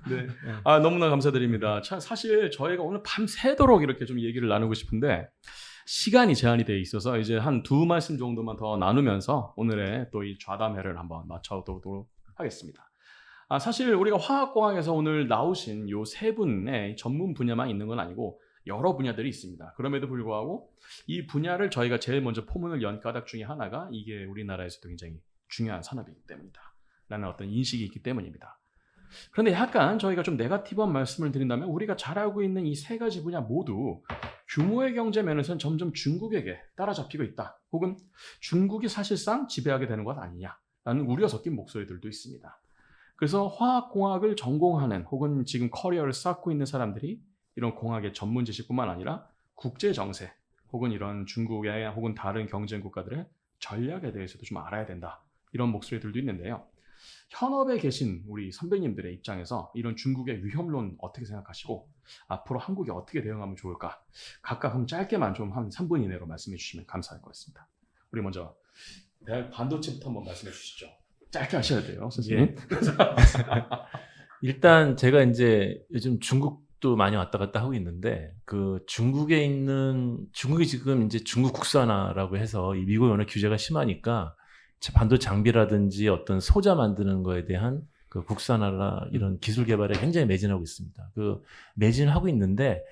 네. 네. 너무나 감사드립니다. 사실 저희가 오늘 밤새도록 이렇게 좀 얘기를 나누고 싶은데 시간이 제한이 돼 있어서 이제 한 두 말씀 정도만 더 나누면서 오늘의 또 이 좌담회를 한번 마쳐보도록 하겠습니다. 사실 우리가 화학공학에서 오늘 나오신 요 세 분의 전문 분야만 있는 건 아니고 여러 분야들이 있습니다. 그럼에도 불구하고 이 분야를 저희가 제일 먼저 포문을 연 까닭 중에 하나가 이게 우리나라에서도 굉장히 중요한 산업이기 때문이다 라는 어떤 인식이 있기 때문입니다. 그런데 약간 저희가 좀 네거티브한 말씀을 드린다면 우리가 잘 알고 있는 이 세 가지 분야 모두 규모의 경제 면에서는 점점 중국에게 따라잡히고 있다. 혹은 중국이 사실상 지배하게 되는 것 아니냐라는 우려 섞인 목소리들도 있습니다. 그래서 화학공학을 전공하는 혹은 지금 커리어를 쌓고 있는 사람들이 이런 공학의 전문 지식뿐만 아니라 국제 정세 혹은 이런 중국의 혹은 다른 경쟁 국가들의 전략에 대해서도 좀 알아야 된다. 이런 목소리들도 있는데요. 현업에 계신 우리 선배님들의 입장에서 이런 중국의 위험론 어떻게 생각하시고 앞으로 한국이 어떻게 대응하면 좋을까? 각각 좀 짧게만 좀 한 3분 이내로 말씀해 주시면 감사할 것 같습니다. 우리 먼저 대학 반도체부터 한번 말씀해 주시죠. 짧게 하셔야 돼요, 선생님. 예. 일단 제가 이제 요즘 중국도 많이 왔다 갔다 하고 있는데 중국이 지금 이제 중국 국산화라고 해서 이 미국 연의 규제가 심하니까 반도체 장비라든지 어떤 소자 만드는 거에 대한 그 국산화나 이런 기술 개발에 굉장히 매진하고 있습니다. 매진하고 있는데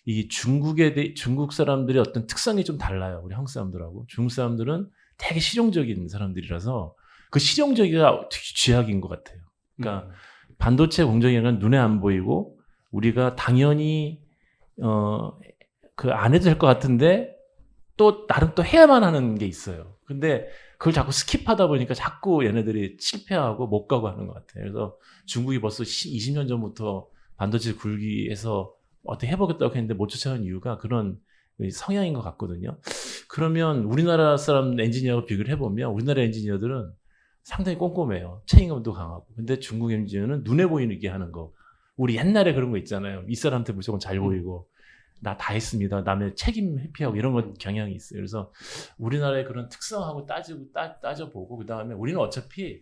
이 중국 사람들의 어떤 특성이 좀 달라요. 우리 한국 사람들하고. 중국 사람들은 되게 실용적인 사람들이라서 그 실용적이가 되게 쥐약인 것 같아요. 그러니까 반도체 공정이란 눈에 안 보이고 우리가 당연히 안 해도 될 것 같은데 또 나름 또 해야만 하는 게 있어요. 근데 그걸 자꾸 스킵하다 보니까 자꾸 얘네들이 실패하고 못 가고 하는 것 같아요. 그래서 중국이 벌써 20년 전부터 반도체 굴기해서 어떻게 해보겠다고 했는데 못 쫓아간 이유가 그런 성향인 것 같거든요. 그러면 우리나라 사람 엔지니어하고 비교를 해보면 우리나라 엔지니어들은 상당히 꼼꼼해요. 책임감도 강하고. 근데 중국 엔지니어는 눈에 보이게 하는 거. 우리 옛날에 그런 거 있잖아요. 윗사람한테 무조건 잘 보이고 나 다 했습니다. 남의 책임 회피하고 이런 건 경향이 있어요. 그래서 우리나라의 그런 특성하고 따져보고 그다음에 우리는 어차피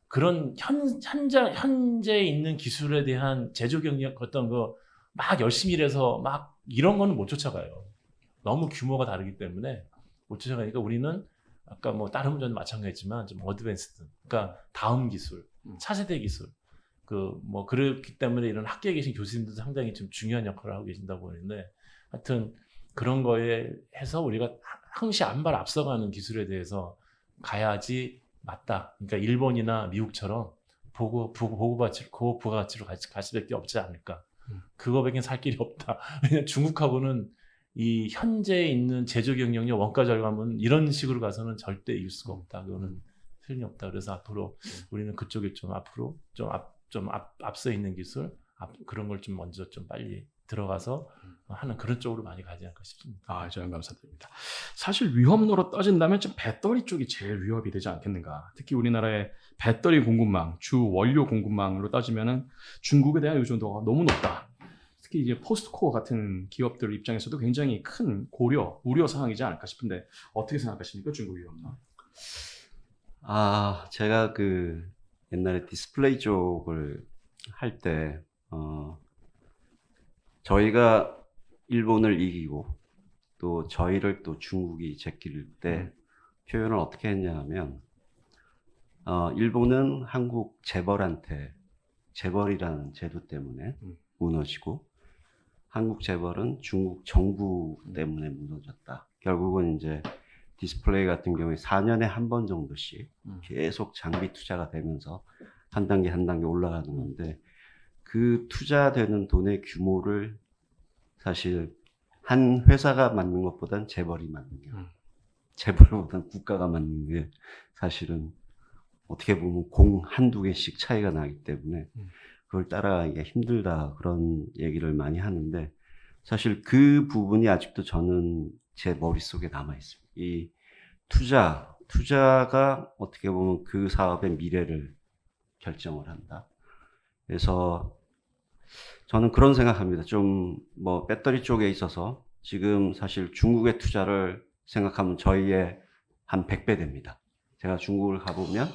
그런 현재 있는 기술에 대한 제조 경력 어떤 거 막 열심히 일해서 막 이런 거는 못 쫓아가요. 너무 규모가 다르기 때문에 못 쫓아가니까 우리는 아까 뭐 다른 분야도 마찬가지지만 좀 어드밴스드, 그러니까 다음 기술, 차세대 기술, 그렇기 때문에 이런 학계에 계신 교수님들도 상당히 좀 중요한 역할을 하고 계신다고 하는데, 하여튼 그런 거에 해서 우리가 항시 한 발 앞서가는 기술에 대해서 가야지 맞다. 그러니까 일본이나 미국처럼 부가가치로 갈 수밖에 없지 않을까. 그거밖에 살 길이 없다. 왜냐면 중국하고는 이 현재 있는 제조 경영력 원가 절감은 이런 식으로 가서는 절대 이길 수가 없다. 그거는 틀림이 없다. 그래서 앞으로 우리는 그쪽에 좀 앞으로 앞서 있는 기술 그런 걸 좀 먼저 좀 빨리 들어가서 하는 그런 쪽으로 많이 가지 않을까 싶습니다. 저는 감사드립니다. 사실 위험로로 따진다면 좀 배터리 쪽이 제일 위협이 되지 않겠는가. 특히 우리나라의 배터리 공급망, 주 원료 공급망으로 따지면은 중국에 대한 의존도가 너무 높다. 특히 이제 포스트코어 같은 기업들 입장에서도 굉장히 큰 우려 사항이지 않을까 싶은데 어떻게 생각하십니까, 중국 위험로? 제가 옛날에 디스플레이 쪽을 할 때, 저희가 일본을 이기고 또 저희를 또 중국이 제낄 때 표현을 어떻게 했냐 하면, 일본은 한국 재벌한테 재벌이라는 제도 때문에 무너지고 한국 재벌은 중국 정부 때문에 무너졌다. 결국은 이제 디스플레이 같은 경우에 4년에 한 번 정도씩 계속 장비 투자가 되면서 한 단계 한 단계 올라가는 건데, 그 투자되는 돈의 규모를 사실 한 회사가 맡는 것보단 재벌이 맡는 게, 재벌보단 국가가 맡는 게 사실은 어떻게 보면 공 한두 개씩 차이가 나기 때문에 그걸 따라가기가 힘들다, 그런 얘기를 많이 하는데, 사실 그 부분이 아직도 저는 제 머릿속에 남아 있습니다. 이 투자가 어떻게 보면 그 사업의 미래를 결정을 한다. 그래서 저는 그런 생각합니다. 배터리 쪽에 있어서 지금 사실 중국의 투자를 생각하면 저희의 한 100배 됩니다. 제가 중국을 가보면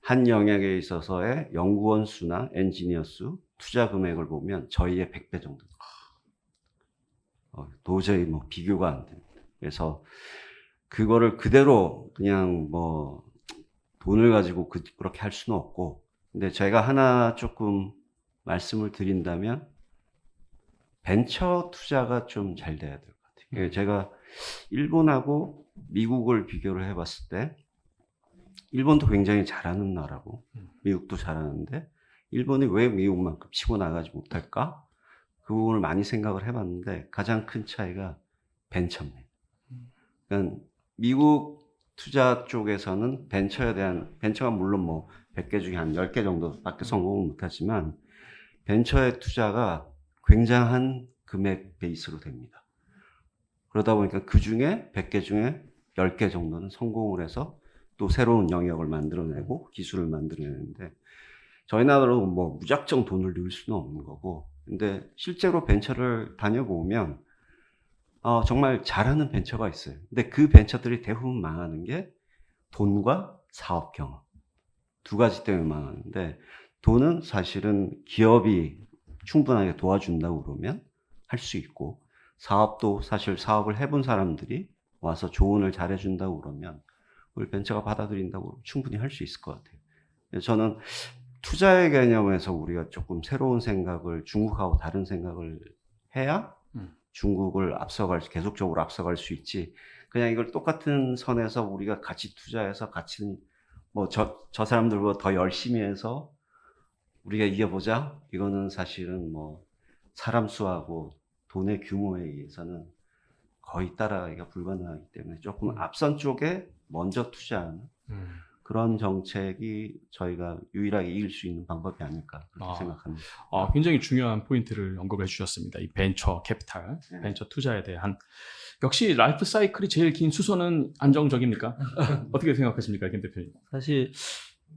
한 영역에 있어서의 연구원 수나 엔지니어 수, 투자 금액을 보면 저희의 100배 정도. 도저히 뭐 비교가 안 됩니다. 그래서 그거를 그대로 그냥 뭐 돈을 가지고 그렇게 할 수는 없고, 근데 제가 하나 조금 말씀을 드린다면 벤처 투자가 좀 잘 돼야 될 것 같아요. 제가 일본하고 미국을 비교를 해봤을 때 일본도 굉장히 잘하는 나라고 미국도 잘하는데 일본이 왜 미국만큼 치고 나가지 못할까? 그 부분을 많이 생각을 해봤는데 가장 큰 차이가 벤처입니다. 그러니까 미국 투자 쪽에서는 벤처가 물론 뭐 100개 중에 한 10개 정도밖에 성공을 못하지만 벤처의 투자가 굉장한 금액 베이스로 됩니다. 그러다 보니까 그 중에 100개 중에 10개 정도는 성공을 해서 또 새로운 영역을 만들어내고 기술을 만들어내는데 저희 나라로 뭐 무작정 돈을 넣을 수는 없는 거고, 근데 실제로 벤처를 다녀보면 정말 잘하는 벤처가 있어요. 근데 그 벤처들이 대부분 망하는 게 돈과 사업 경험 두 가지 때문에 망하는데, 돈은 사실은 기업이 충분하게 도와준다고 그러면 할 수 있고, 사업도 사실 사업을 해본 사람들이 와서 조언을 잘해준다고 그러면 우리 벤처가 받아들인다고 그러면 충분히 할 수 있을 것 같아요. 저는 투자의 개념에서 우리가 조금 새로운 생각을, 중국하고 다른 생각을 해야 중국을 계속적으로 앞서갈 수 있지, 그냥 이걸 똑같은 선에서 우리가 같이 투자해서 같이 뭐 저 사람들보다 더 열심히 해서 우리가 이겨보자, 이거는 사실은 뭐 사람 수하고 돈의 규모에 의해서는 거의 따라가기가 불가능하기 때문에 조금 앞선 쪽에 먼저 투자하는 그런 정책이 저희가 유일하게 이길 수 있는 방법이 아닐까 그렇게 생각합니다. 굉장히 중요한 포인트를 언급해 주셨습니다. 이 벤처 캐피탈, 벤처 투자에 대한. 역시 라이프 사이클이 제일 긴 수소는 안정적입니까? 어떻게 생각하십니까, 김 대표님? 사실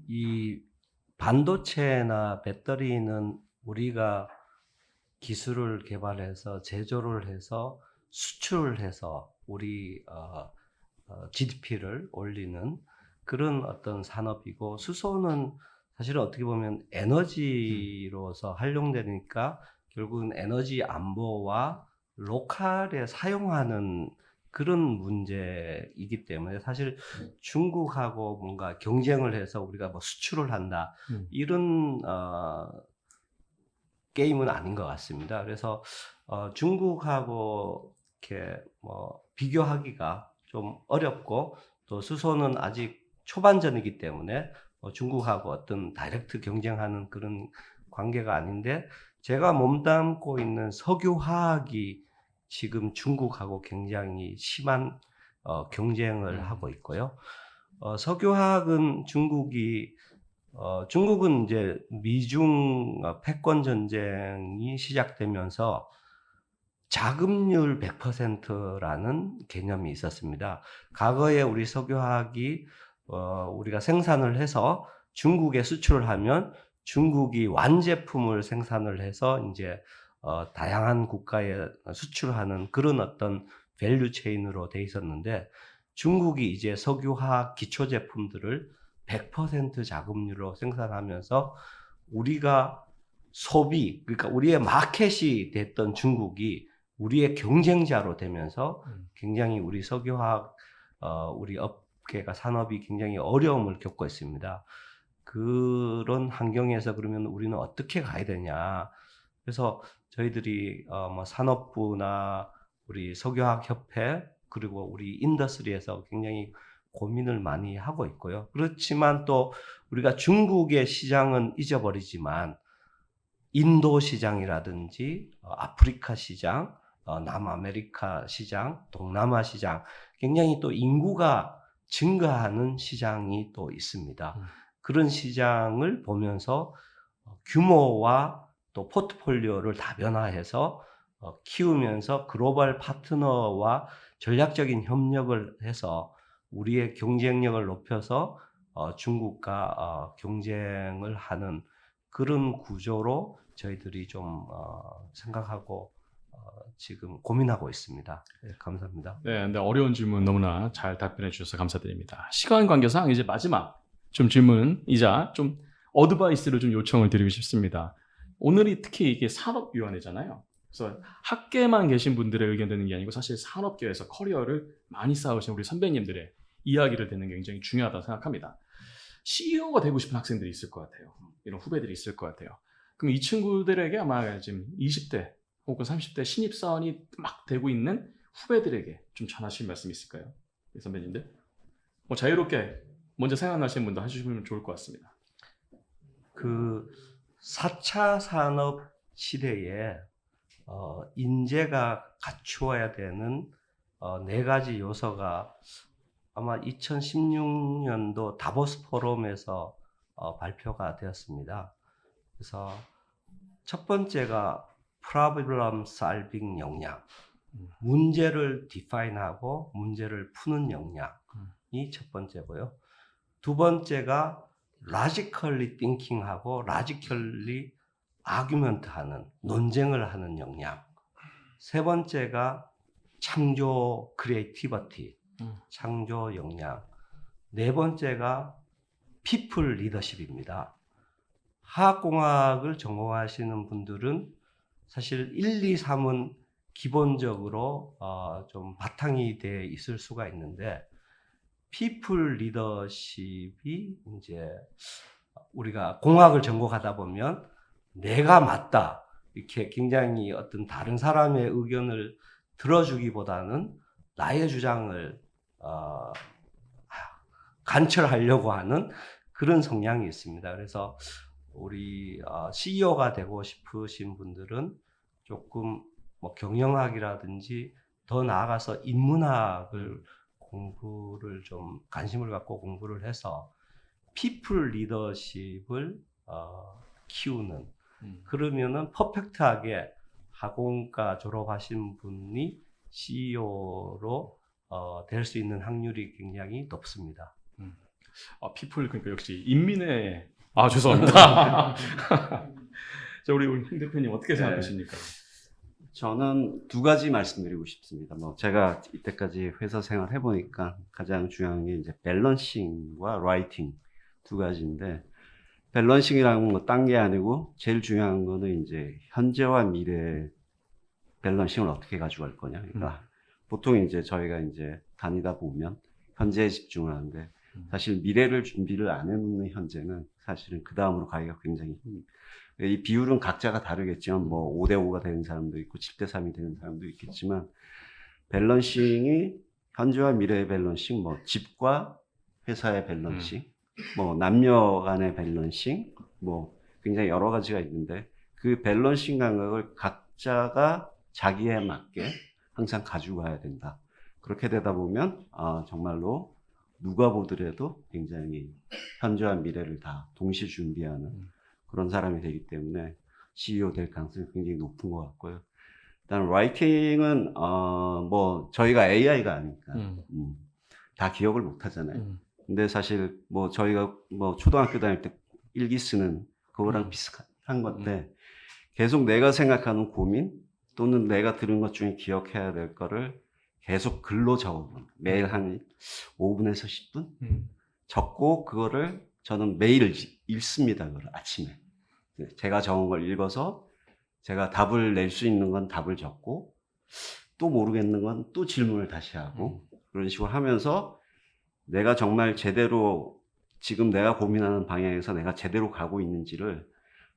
이 반도체나 배터리는 우리가 기술을 개발해서 제조를 해서 수출을 해서 우리 GDP를 올리는 그런 어떤 산업이고, 수소는 사실은 어떻게 보면 에너지로서 활용되니까 결국은 에너지 안보와 로컬에 사용하는 그런 문제이기 때문에 사실 중국하고 뭔가 경쟁을 해서 우리가 뭐 수출을 한다 이런 게임은 아닌 것 같습니다. 그래서 중국하고 이렇게 뭐 비교하기가 좀 어렵고, 또 수소는 아직 초반전이기 때문에 중국하고 어떤 다이렉트 경쟁하는 그런 관계가 아닌데, 제가 몸담고 있는 석유화학이 지금 중국하고 굉장히 심한 경쟁을 하고 있고요. 석유화학은 중국은 이제 미중 패권 전쟁이 시작되면서 자금률 100%라는 개념이 있었습니다. 과거에 우리 석유화학이 우리가 생산을 해서 중국에 수출을 하면 중국이 완제품을 생산을 해서 이제 다양한 국가에 수출하는 그런 어떤 밸류 체인으로 돼 있었는데, 중국이 이제 석유화학 기초 제품들을 100% 자금률로 생산하면서 우리가 그러니까 우리의 마켓이 됐던 중국이 우리의 경쟁자로 되면서 굉장히 우리 석유화학 우리 업계가 산업이 굉장히 어려움을 겪고 있습니다. 그런 환경에서 그러면 우리는 어떻게 가야 되냐? 그래서 저희들이 뭐 산업부나 우리 석유화학협회 그리고 우리 인더스트리에서 굉장히 고민을 많이 하고 있고요. 그렇지만 또 우리가 중국의 시장은 잊어버리지만 인도 시장이라든지 아프리카 시장, 남아메리카 시장, 동남아 시장, 굉장히 또 인구가 증가하는 시장이 또 있습니다. 그런 시장을 보면서 규모와 또 포트폴리오를 다변화해서 키우면서 글로벌 파트너와 전략적인 협력을 해서 우리의 경쟁력을 높여서 중국과 경쟁을 하는 그런 구조로 저희들이 좀 생각하고 지금 고민하고 있습니다. 네, 감사합니다. 네, 근데 어려운 질문 너무나 잘 답변해 주셔서 감사드립니다. 시간 관계상 이제 마지막 좀 질문이자 좀 어드바이스를 좀 요청을 드리고 싶습니다. 오늘이 특히 이게 산업위원회잖아요. 그래서 학계만 계신 분들의 의견 듣는 게 아니고 사실 산업계에서 커리어를 많이 쌓으신 우리 선배님들의 이야기를 듣는 게 굉장히 중요하다고 생각합니다. CEO가 되고 싶은 학생들이 있을 것 같아요. 이런 후배들이 있을 것 같아요. 그럼 이 친구들에게 아마 지금 20대 혹은 30대 신입사원이 막 되고 있는 후배들에게 좀 전하실 말씀 있을까요? 선배님들? 뭐 자유롭게 먼저 생각나시는 분도 해주시면 좋을 것 같습니다. 그 4차 산업 시대에 인재가 갖추어야 되는 네 가지 요소가 아마 2016년도 다보스 포럼에서 발표가 되었습니다. 그래서 첫 번째가 problem solving 역량, 문제를 디파인하고 문제를 푸는 역량이 첫 번째고요. 두 번째가 logically thinking하고 logically argument하는, 논쟁을 하는 역량. 세 번째가 창조 creativity, 창조 역량. 네 번째가 people leadership입니다. 화학공학을 전공하시는 분들은 사실 1, 2, 3은 기본적으로 좀 바탕이 돼 있을 수가 있는데 people leadership이 이제 우리가 공학을 전공하다 보면 내가 맞다 이렇게 굉장히 어떤 다른 사람의 의견을 들어주기보다는 나의 주장을 관철하려고 하는 그런 성향이 있습니다. 그래서 우리 CEO가 되고 싶으신 분들은 조금 뭐 경영학이라든지 더 나아가서 인문학을 공부를 좀 관심을 갖고 공부를 해서 people leadership을 키우는 그러면은 퍼펙트하게 학원가 졸업하신 분이 CEO로 될 수 있는 확률이 굉장히 높습니다. people 그러니까 역시 인민의 죄송합니다. 자, 우리 홍 대표님 어떻게 생각하십니까? 저는 두 가지 말씀드리고 싶습니다. 뭐 제가 이때까지 회사 생활 해보니까 가장 중요한 게 이제 밸런싱과 라이팅 두 가지인데, 밸런싱이라는 건 딴 게 아니고 제일 중요한 거는 이제 현재와 미래의 밸런싱을 어떻게 가져갈 거냐. 그러니까 보통 이제 저희가 이제 다니다 보면 현재에 집중을 하는데 사실 미래를 준비를 안 해놓는 현재는 사실은 그 다음으로 가기가 굉장히 힘듭니다. 이 비율은 각자가 다르겠지만 뭐 5대5가 되는 사람도 있고 7대3이 되는 사람도 있겠지만, 밸런싱이 현재와 미래의 밸런싱, 뭐 집과 회사의 밸런싱, 뭐 남녀 간의 밸런싱, 뭐 굉장히 여러 가지가 있는데 그 밸런싱 감각을 각자가 자기에 맞게 항상 가지고 가야 된다. 그렇게 되다 보면 정말로 누가 보더라도 굉장히 현재와 미래를 다 동시에 준비하는 그런 사람이 되기 때문에 CEO 될 가능성이 굉장히 높은 것 같고요. 일단 라이팅은 뭐 저희가 AI가 아니까 다 기억을 못 하잖아요. 근데 사실 뭐 저희가 뭐 초등학교 다닐 때 일기 쓰는 그거랑 비슷한 건데, 계속 내가 생각하는 고민 또는 내가 들은 것 중에 기억해야 될 거를 계속 글로 적어보는, 매일 한 5분에서 10분 적고 그거를 저는 매일 읽습니다. 그걸 아침에 제가 적은 걸 읽어서 제가 답을 낼 수 있는 건 답을 적고 또 모르겠는 건 또 질문을 다시 하고 그런 식으로 하면서 내가 정말 제대로 지금 내가 고민하는 방향에서 내가 제대로 가고 있는지를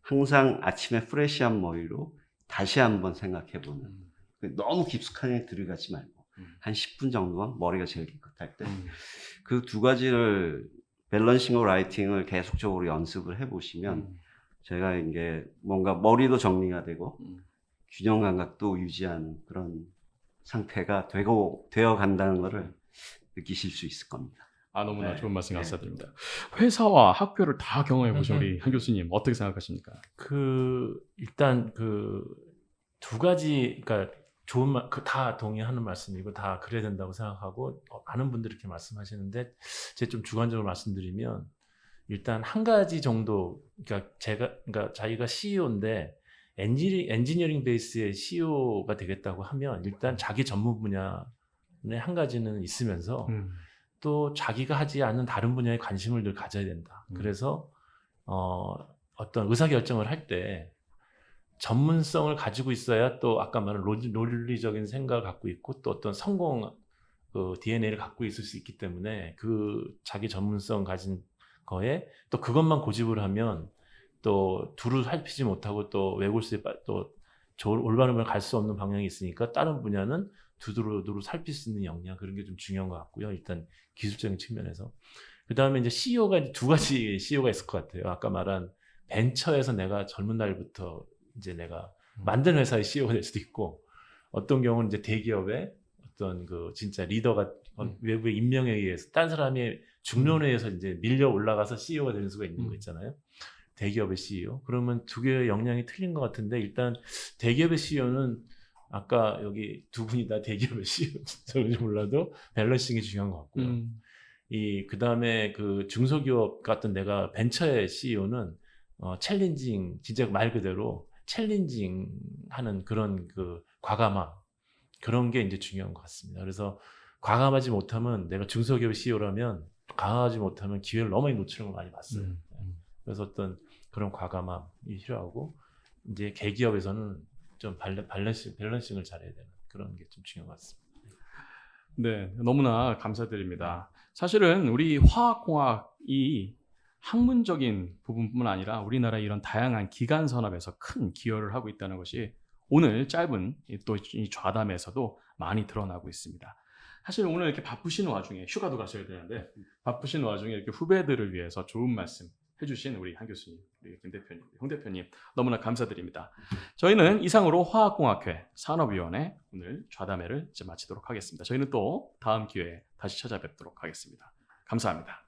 항상 아침에 프레시한 머리로 다시 한번 생각해보는, 너무 깊숙하게 들어가지 말고 한 10분 정도만 머리가 제일 깨끗할 때 그 두 가지를 밸런싱과 라이팅을 계속적으로 연습을 해보시면 제가 이게 뭔가 머리도 정리가 되고 균형 감각도 유지하는 그런 상태가 되어 간다는 것을 느끼실 수 있을 겁니다. 너무나 네. 좋은 말씀 감사드립니다. 회사와 학교를 다 경험해 보신 우리 한 교수님 어떻게 생각하십니까? 일단 두 가지, 그러니까 좋은 말, 다 동의하는 말씀이고 다 그래야 된다고 생각하고 많은 분들이 이렇게 말씀하시는데, 제가 좀 주관적으로 말씀드리면 일단 한 가지 정도, 그러니까 자기가 CEO인데 엔지니어링 베이스의 CEO가 되겠다고 하면 일단 자기 전문 분야에 한 가지는 있으면서 또 자기가 하지 않는 다른 분야에 관심을 늘 가져야 된다. 그래서 어떤 의사결정을 할 때 전문성을 가지고 있어야 또 아까 말한 논리적인 생각을 갖고 있고 또 어떤 성공 그 DNA를 갖고 있을 수 있기 때문에 그 자기 전문성 가진 거에 또 그것만 고집을 하면 또 두루 살피지 못하고 또 외골수에 또 올바른 갈 수 없는 방향이 있으니까 다른 분야는 두루두루 살필 수 있는 역량 그런 게 좀 중요한 것 같고요. 일단 기술적인 측면에서. 그 다음에 이제 CEO가 이제 두 가지 CEO가 있을 것 같아요. 아까 말한 벤처에서 내가 젊은 날부터 이제 내가 만든 회사의 CEO가 될 수도 있고 어떤 경우는 이제 대기업의 어떤 그 진짜 리더가 외부의 임명에 의해서 딴 사람의 중론에 의해서 이제 밀려 올라가서 CEO가 되는 수가 있는 거 있잖아요. 대기업의 CEO. 그러면 두 개의 역량이 틀린 것 같은데 일단 대기업의 CEO는 아까 여기 두 분이 다 대기업의 CEO인지 몰라도 밸런싱이 중요한 것 같고요. 그 다음에 그 중소기업 같은 내가 벤처의 CEO는 챌린징, 진짜 말 그대로 챌린징 하는 그런 그 과감함, 그런 게 이제 중요한 것 같습니다. 그래서 과감하지 못하면 내가 중소기업 CEO라면 과감하지 못하면 기회를 너무 많이 놓치는 걸 많이 봤어요. 그래서 어떤 그런 과감함이 필요하고 이제 개기업에서는 좀 밸런싱을 잘해야 되는 그런 게 좀 중요한 것 같습니다. 네, 너무나 감사드립니다. 사실은 우리 화학공학이 학문적인 부분뿐만 아니라 우리나라의 이런 다양한 기관 산업에서 큰 기여를 하고 있다는 것이 오늘 짧은 또 이 좌담에서도 많이 드러나고 있습니다. 사실 오늘 이렇게 바쁘신 와중에 휴가도 가셔야 되는데 바쁘신 와중에 이렇게 후배들을 위해서 좋은 말씀 해주신 우리 한 교수님, 우리 김 대표님, 홍 대표님 너무나 감사드립니다. 저희는 이상으로 화학공학회 산업위원회 오늘 좌담회를 이제 마치도록 하겠습니다. 저희는 또 다음 기회에 다시 찾아뵙도록 하겠습니다. 감사합니다.